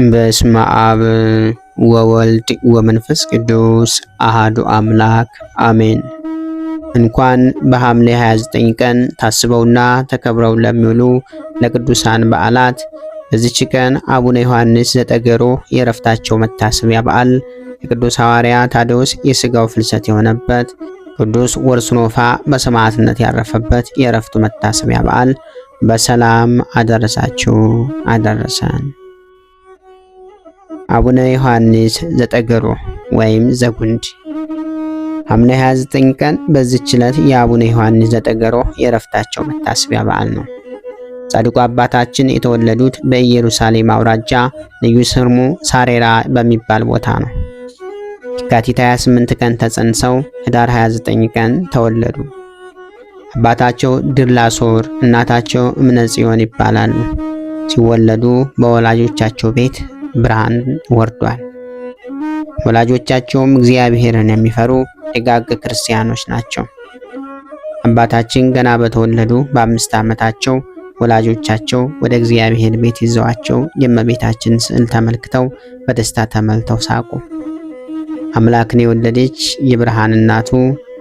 በስመ አብ ወወልድ ወመንፈስ ቅዱስ አሃዱ አምላክ አሜን። እንኳን በሐምሌ 29 ቀን ታስበውና ተከብረው ለሚውሉ ለቅዱሳን በዓላት በዚች ቀን አቡነ ዮሐንስ ዘጠገሮ የዕረፍታቸው መታሰቢያ በዓል፣ የቅዱስ ሐዋርያ ታዴዎስ የሥጋው ፍልሰት የሆነበት፣ ቅዱስ ወርስኖፋ በሰማዕትነት ያረፈበት የዕረፍቱ መታሰቢያ በዓል በሰላም አደረሳችሁ አደረሰን። አቡነ ዮሐንስ ዘጠገሮ ወይም ዘጉንድ። ሐምሌ 29 ቀን በዚች ዕለት የአቡነ ዮሐንስ ዘጠገሮ የዕረፍታቸው መታሰቢያ በዓል ነው። ጻድቁ አባታችን የተወለዱት በኢየሩሳሌም አውራጃ ልዩ ስሙ ሳሬራ በሚባል ቦታ ነው። የካቲት 28 ቀን ተጸንሰው ኅዳር 29 ቀን ተወለዱ። አባታቸው ድርላሶር እናታቸው እምነ ጽዮን ይባላሉ። ሲወለዱ በወላጆቻቸው ቤት ብርሃን ወርዷል። ወላጆቻቸውም እግዚአብሔርን የሚፈሩ ደጋግ ክርስቲያኖች ናቸው። አባታችን ገና በተወለዱ በ5 ዓመታቸው ወላጆቻቸው ወደ እግዚአብሔር ቤት ይዘዋቸው የእመቤታችን ስዕል ተመልክተው በደስታ ተመልተው ሳቁ። አምላክን የወለደች የብርሃን እናቱ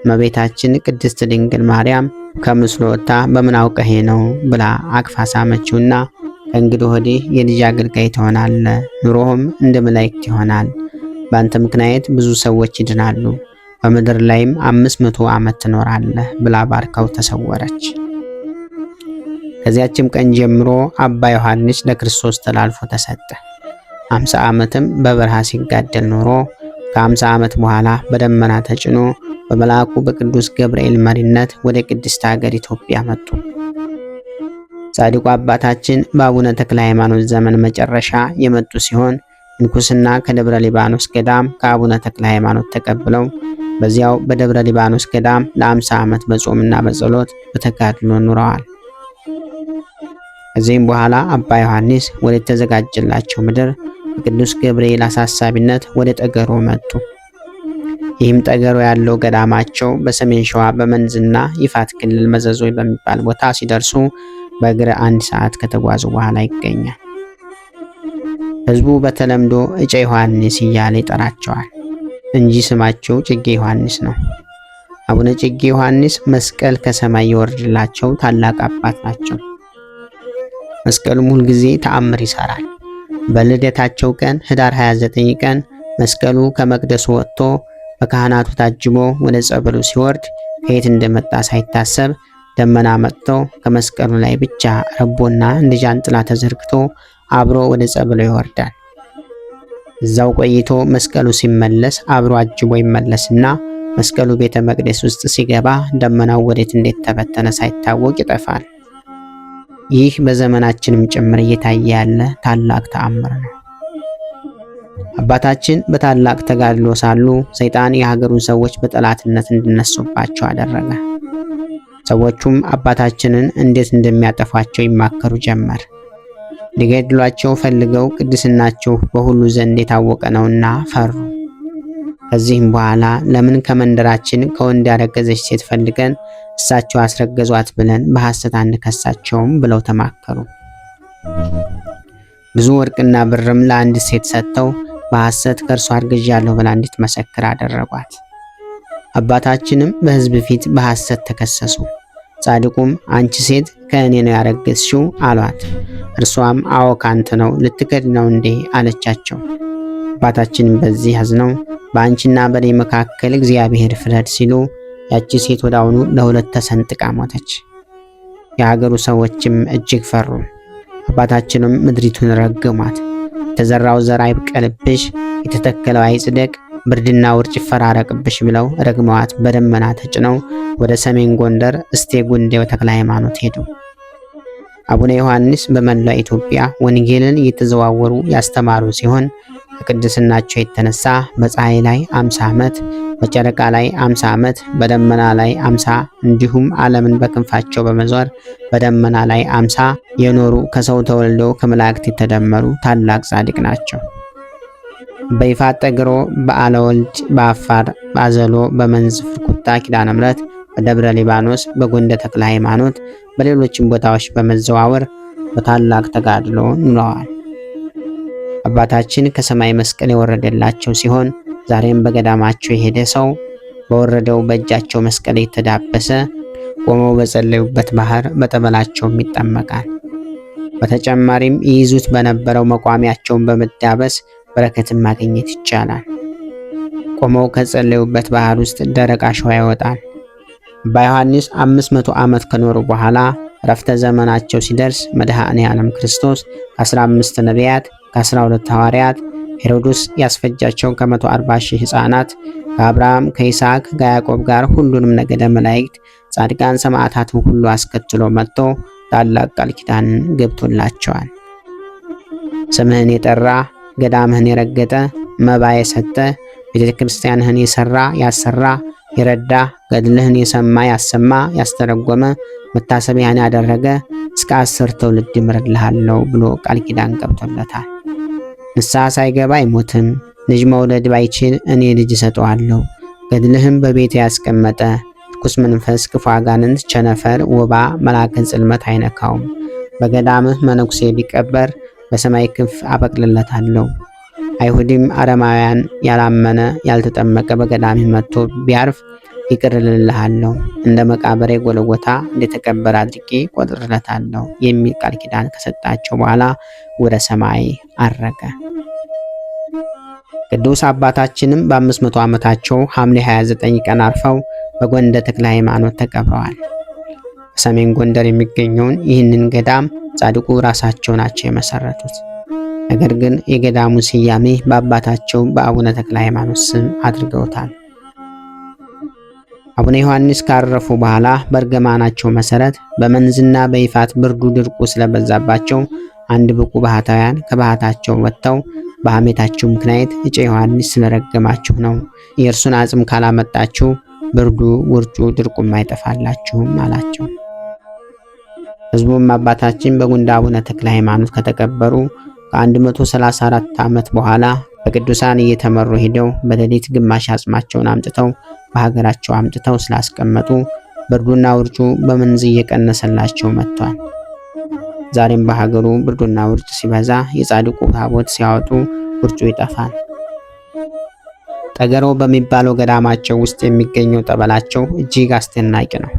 እመቤታችን ቅድስት ድንግል ማርያም ከምስሉ ወጥታ በምን አውቀሄ ነው ብላ አቅፋ ሳመችውና ከእንግዲህ ወዲህ የልጅ አገልጋይ ትሆናለህ፣ ኑሮህም እንደ መላእክት ይሆናል። በአንተ ምክንያት ብዙ ሰዎች ይድናሉ፣ በምድር ላይም 500 ዓመት ትኖራለህ ብላ ባርካው ተሰወረች። ከዚያችም ቀን ጀምሮ አባ ዮሐንስ ለክርስቶስ ተላልፎ ተሰጠ። 50 ዓመትም በበረሃ ሲጋደል ኖሮ ከ50 ዓመት በኋላ በደመና ተጭኖ በመልአኩ በቅዱስ ገብርኤል መሪነት ወደ ቅድስት ሀገር ኢትዮጵያ መጡ። ጻድቁ አባታችን በአቡነ ተክለ ሃይማኖት ዘመን መጨረሻ የመጡ ሲሆን ምንኩስና ከደብረ ሊባኖስ ገዳም ከአቡነ ተክለ ሃይማኖት ተቀብለው በዚያው በደብረ ሊባኖስ ገዳም ለ50 ዓመት በጾምና በጸሎት በተጋድሎ ኑረዋል። ከዚህም በኋላ አባ ዮሐንስ ወደ ተዘጋጀላቸው ምድር በቅዱስ ገብርኤል አሳሳቢነት ወደ ጠገሮ መጡ። ይህም ጠገሮ ያለው ገዳማቸው በሰሜን ሸዋ በመንዝና ይፋት ክልል መዘዞ በሚባል ቦታ ሲደርሱ በእግር 1 ሰዓት ከተጓዙ በኋላ ይገኛል። ሕዝቡ በተለምዶ እጨ ዮሐንስ እያለ ይጠራቸዋል እንጂ ስማቸው ጭጌ ዮሐንስ ነው። አቡነ ጭጌ ዮሐንስ መስቀል ከሰማይ የወረደላቸው ታላቅ አባት ናቸው። መስቀሉም ሁል ጊዜ ተአምር ይሰራል። በልደታቸው ቀን ኅዳር 29 ቀን መስቀሉ ከመቅደሱ ወጥቶ በካህናቱ ታጅቦ ወደ ጸበሉ ሲወርድ ከየት እንደመጣ ሳይታሰብ ደመና መጥቶ ከመስቀሉ ላይ ብቻ ረቦና እንደ ጃንጥላ ተዘርግቶ አብሮ ወደ ጸበሉ ይወርዳል። እዛው ቆይቶ መስቀሉ ሲመለስ አብሮ አጅቦ ይመለስና መስቀሉ ቤተ መቅደስ ውስጥ ሲገባ ደመናው ወዴት እንዴት ተበተነ ሳይታወቅ ይጠፋል። ይህ በዘመናችንም ጭምር እየታየ ያለ ታላቅ ተአምር ነው። አባታችን በታላቅ ተጋድሎ ሳሉ ሰይጣን የሀገሩን ሰዎች በጠላትነት እንዲነሱባቸው አደረገ። ሰዎቹም አባታችንን እንዴት እንደሚያጠፏቸው ይማከሩ ጀመር። ሊገድሏቸው ፈልገው ቅድስናቸው በሁሉ ዘንድ የታወቀ ነውና ፈሩ። ከዚህም በኋላ ለምን ከመንደራችን ከወንድ ያረገዘች ሴት ፈልገን እሳቸው አስረገዟት ብለን በሐሰት አንከሳቸውም ብለው ተማከሩ። ብዙ ወርቅና ብርም ለአንድ ሴት ሰጥተው በሐሰት ከእርሷ አርግዣለሁ ብላ እንድትመሰክር አደረጓት። አባታችንም በሕዝብ ፊት በሐሰት ተከሰሱ። ጻድቁም አንቺ ሴት ከእኔ ነው ያረገዝሽው አሏት። እርሷም አዎ ካንተ ነው፣ ልትክድ ነው እንዴ አለቻቸው። አባታችንም በዚህ አዝነው በአንቺና በኔ መካከል እግዚአብሔር ፍረድ ሲሉ ያቺ ሴት ወዲያውኑ ለሁለት ተሰንጥቃ ሞተች። የሀገሩ ሰዎችም እጅግ ፈሩ። አባታችንም ምድሪቱን ረገሟት። የተዘራው ዘር አይብቀልብሽ፣ የተተከለው አይጽደቅ፣ ብርድና ውርጭ ይፈራረቅብሽ ብለው ረግመዋት በደመና ተጭነው ወደ ሰሜን ጎንደር እስቴ ጉንዴው ተክለ ሃይማኖት ሄዱ። አቡነ ዮሐንስ በመላው ኢትዮጵያ ወንጌልን እየተዘዋወሩ ያስተማሩ ሲሆን ከቅድስናቸው የተነሳ በፀሐይ ላይ 50 ዓመት፣ በጨረቃ ላይ 50 ዓመት፣ በደመና ላይ 50 እንዲሁም ዓለምን በክንፋቸው በመዞር በደመና ላይ 50 የኖሩ ከሰው ተወልደው ከመላእክት የተደመሩ ታላቅ ጻድቅ ናቸው። በይፋት ጠገሮ፣ በዓለ ወልድ፣ በአፋር ባዘሎ፣ በመንዝ ፍርኩታ ኪዳነ ምሕረት፣ በደብረ ሊባኖስ፣ በጎንደ ተክለ ሃይማኖት፣ በሌሎችም ቦታዎች በመዘዋወር በታላቅ ተጋድሎ ኑረዋል። አባታችን ከሰማይ መስቀል የወረደላቸው ሲሆን ዛሬም በገዳማቸው የሄደ ሰው በወረደው በእጃቸው መስቀል የተዳበሰ ቆመው በጸለዩበት ባህር በጠበላቸውም ይጠመቃል። በተጨማሪም ይይዙት በነበረው መቋሚያቸውን በመዳበስ በረከትን ማግኘት ይቻላል። ቆመው ከጸለዩበት ባህር ውስጥ ደረቅ አሸዋ ይወጣል። አባ ዮሐንስ 500 ዓመት ከኖሩ በኋላ ረፍተ ዘመናቸው ሲደርስ መድኃኔ ዓለም ክርስቶስ ከ15 ነቢያት፣ ከ12 ሐዋርያት፣ ሄሮድስ ያስፈጃቸው ከ140 ሺህ ሕፃናት፣ ከአብርሃም፣ ከይስሐቅ፣ ከያዕቆብ ጋር ሁሉንም ነገደ መላእክት፣ ጻድቃን፣ ሰማዕታትን ሁሉ አስከትሎ መጥቶ ታላቅ ቃል ኪዳንን ገብቶላቸዋል። ስምህን የጠራ ገዳምህን የረገጠ መባ የሰጠ ቤተ ክርስቲያንህን የሰራ ያሰራ የረዳ ገድልህን የሰማ ያሰማ ያስተረጎመ መታሰቢያን ያደረገ እስከ 10 ትውልድ እምርልሃለሁ ብሎ ቃል ኪዳን ገብቶለታል። ንስሐ ሳይገባ አይሞትም። ልጅ መውለድ ባይችል እኔ ልጅ እሰጠዋለሁ። ገድልህም በቤት ያስቀመጠ ርኩስ መንፈስ፣ ክፉ አጋንንት፣ ቸነፈር፣ ወባ፣ መልአከ ጽልመት አይነካውም። በገዳምህ መነኩሴ ቢቀበር በሰማይ ክንፍ አበቅልለታለሁ። አይሁድም አረማውያን ያላመነ ያልተጠመቀ በገዳምህ መጥቶ ቢያርፍ ይቅር እልልሃለሁ፣ እንደ መቃብሬ ጎልጎታ እንደተቀበረ አድርጌ ቆጥርለታለሁ የሚል ቃል ኪዳን ከሰጣቸው በኋላ ወደ ሰማይ አረገ። ቅዱስ አባታችንም በ500 ዓመታቸው ሐምሌ 29 ቀን አርፈው በጎንደር ተክለ ሃይማኖት ተቀብረዋል። በሰሜን ጎንደር የሚገኘውን ይህንን ገዳም ጻድቁ ራሳቸው ናቸው የመሰረቱት። ነገር ግን የገዳሙ ስያሜ በአባታቸው በአቡነ ተክለ ሃይማኖት ስም አድርገውታል። አቡነ ዮሐንስ ካረፉ በኋላ በእርግማናቸው መሰረት በመንዝና በይፋት ብርዱ ድርቁ ስለበዛባቸው አንድ ብቁ ባህታውያን ከባህታቸው ወጥተው በሐሜታችሁ ምክንያት እጨ ዮሐንስ ስለረገማችሁ ነው፣ የእርሱን አጽም ካላመጣችሁ ብርዱ ውርጩ ድርቁም አይጠፋላችሁም አላቸው። ሕዝቡም አባታችን በጎንደር አቡነ ተክለ ሃይማኖት ከተቀበሩ ከ134 ዓመት በኋላ በቅዱሳን እየተመሩ ሄደው በሌሊት ግማሽ አጽማቸውን አምጥተው በሀገራቸው አምጥተው ስላስቀመጡ ብርዱና ውርጩ በመንዝ እየቀነሰላቸው መጥቷል። ዛሬም በሀገሩ ብርዱና ውርጭ ሲበዛ የጻድቁ ታቦት ሲያወጡ ውርጩ ይጠፋል። ጠገሮ በሚባለው ገዳማቸው ውስጥ የሚገኘው ጠበላቸው እጅግ አስደናቂ ነው።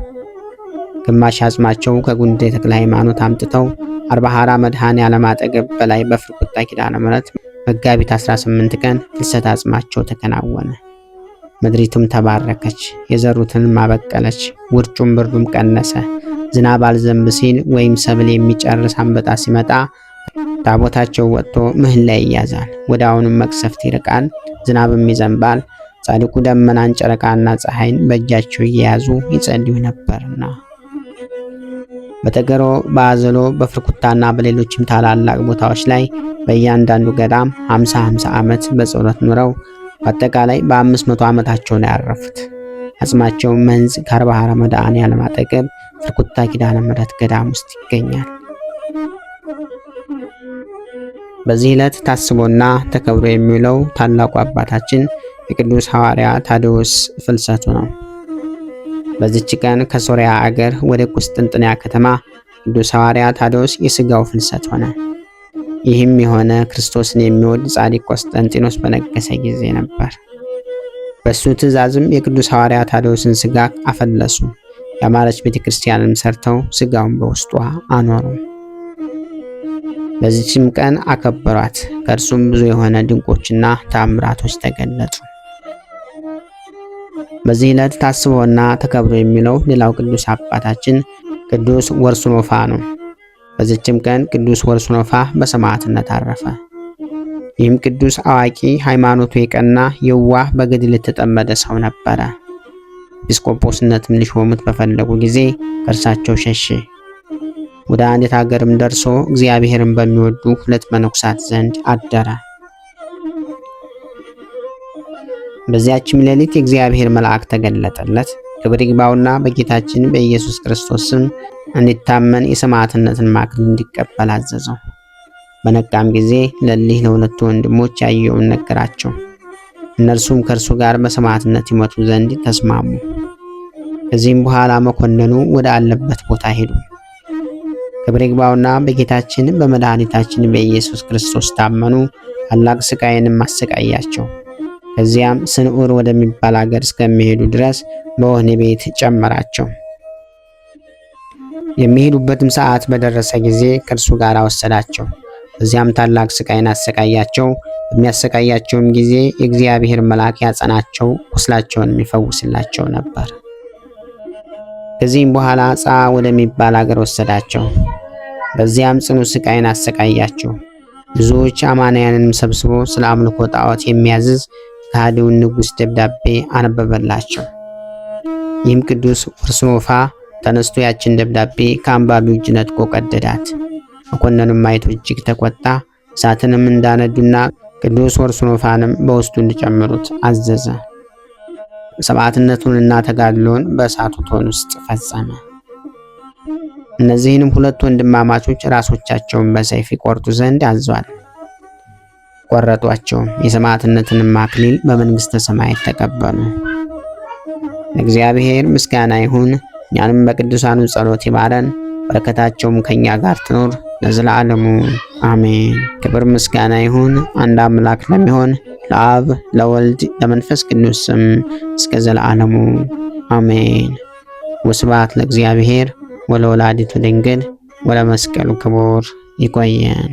ግማሽ አጽማቸው ከጎንደር ተክለ ሃይማኖት አምጥተው አርባሃራ መድኃኔ ዓለም አጠገብ በላይ በፍርቁታ ኪዳነ ምሕረት መጋቢት 18 ቀን ፍልሰት አጽማቸው ተከናወነ። ምድሪቱም ተባረከች፣ የዘሩትንም አበቀለች፣ ውርጩም ብርዱም ቀነሰ። ዝናብ አልዘንብ ሲል ወይም ሰብል የሚጨርስ አንበጣ ሲመጣ ታቦታቸው ወጥቶ ምህላ ይያዛል። ወዲያውኑም መቅሰፍት ይርቃል፣ ዝናብም ይዘንባል። ጻድቁ ደመናን፣ ጨረቃና ፀሐይን በእጃቸው እየያዙ ይጸልዩ ነበርና። በጠገሮ፣ በአዘሎ፣ በፍርኩታና በሌሎችም ታላላቅ ቦታዎች ላይ በእያንዳንዱ ገዳም 50 ዓመት በጸሎት ኑረው በአጠቃላይ በ500 ዓመታቸው ነው ያረፉት። አጽማቸው መንዝ ከአርባሃራ መድኃኔ ዓለም አጠገብ ፍርኩታ ኪዳነ ምሕረት ገዳም ውስጥ ይገኛል። በዚህ ዕለት ታስቦና ተከብሮ የሚውለው ታላቁ አባታችን የቅዱስ ሐዋርያ ታዴዎስ ፍልሰቱ ነው። በዚች ቀን ከሶሪያ አገር ወደ ቁስጥንጥንያ ከተማ ቅዱስ ሐዋርያ ታዴዎስ የሥጋው ፍልሰት ሆነ። ይህም የሆነ ክርስቶስን የሚወድ ጻድቅ ቆስጠንጢኖስ በነገሰ ጊዜ ነበር። በሱ ትእዛዝም የቅዱስ ሐዋርያ ታዴዎስን ሥጋ አፈለሱ። ያማረች ቤተክርስቲያንም ሰርተው ሥጋውን በውስጧ አኖሩ። በዚህም ቀን አከበሯት። ከእርሱም ብዙ የሆነ ድንቆችና ተአምራቶች ተገለጹ። በዚህ ዕለት ታስቦና ተከብሮ የሚለው ሌላው ቅዱስ አባታችን ቅዱስ ወርሱኖፋ ነው። በዚህም ቀን ቅዱስ ወርሱኖፋ በሰማዕትነት አረፈ። ይህም ቅዱስ አዋቂ፣ ሃይማኖቱ የቀና፣ የዋህ፣ በገድል የተጠመደ ሰው ነበረ። ኤጲስቆጶስነትም ሊሾሙት በፈለጉ ጊዜ ከእርሳቸው ሸሸ። ወደ አንዲት ሀገርም ደርሶ እግዚአብሔርን በሚወዱ 2 መነኩሳት ዘንድ አደረ። በዚያችም ሌሊት የእግዚአብሔር መልአክ ተገለጠለት። ክብር ይግባውና በጌታችን በኢየሱስ ክርስቶስ ስም እንዲታመን የሰማዕትነትን ማዕረግ እንዲቀበል አዘዘው። በነቃም ጊዜ ለሊህ ለ2 ወንድሞች ያየውን ነገራቸው። እነርሱም ከእርሱ ጋር በሰማዕትነት ይሞቱ ዘንድ ተስማሙ። ከዚህም በኋላ መኮንኑ ወደ አለበት ቦታ ሄዱ። ክብር ይግባውና በጌታችን በመድኃኒታችን በኢየሱስ ክርስቶስ ታመኑ። ታላቅ ስቃይንም አሰቃያቸው። ከዚያም ስንዑር ወደሚባል አገር እስከሚሄዱ ድረስ በወህኒ ቤት ጨመራቸው። የሚሄዱበትም ሰዓት በደረሰ ጊዜ ከእርሱ ጋር ወሰዳቸው። በዚያም ታላቅ ስቃይን አሰቃያቸው። በሚያሰቃያቸውም ጊዜ የእግዚአብሔር መልአክ ያጸናቸው፣ ቁስላቸውን የሚፈውስላቸው ነበር። ከዚህም በኋላ ጻ ወደሚባል አገር ወሰዳቸው። በዚያም ጽኑ ስቃይን አሰቃያቸው። ብዙዎች አማንያንንም ሰብስቦ ስለ አምልኮ ጣዖት የሚያዝዝ ከሃዲውን ንጉሥ ደብዳቤ አነበበላቸው። ይህም ቅዱስ ወርስኖፋ ተነስቶ ያችን ደብዳቤ ከአንባቢው እጅ ነጥቆ ቀደዳት። መኮንኑም አይቶ እጅግ ተቆጣ። እሳትንም እንዳነዱና ቅዱስ ወርስኖፋንም በውስጡ እንዲጨምሩት አዘዘ። ሰማዕትነቱንና ተጋድሎን በእሳቱ እቶን ውስጥ ፈጸመ። እነዚህንም ሁለት ወንድማማቾች ራሶቻቸውን በሰይፍ ይቆርጡ ዘንድ አዟል። ቆረጧቸው። የሰማዕትነትንም አክሊል በመንግሥተ ሰማያት ተቀበሉ። ለእግዚአብሔር ምስጋና ይሁን። እኛንም በቅዱሳኑ ጸሎት ይማረን፣ በረከታቸውም ከኛ ጋር ትኖር ለዘላለሙ አሜን። ክብር ምስጋና ይሁን አንድ አምላክ ለሚሆን ለአብ ለወልድ ለመንፈስ ቅዱስ ስም እስከ ዘላለሙ አሜን። ወስብሐት ለእግዚአብሔር ወለወላዲቱ ድንግል ወለመስቀሉ ክቡር። ይቆየን።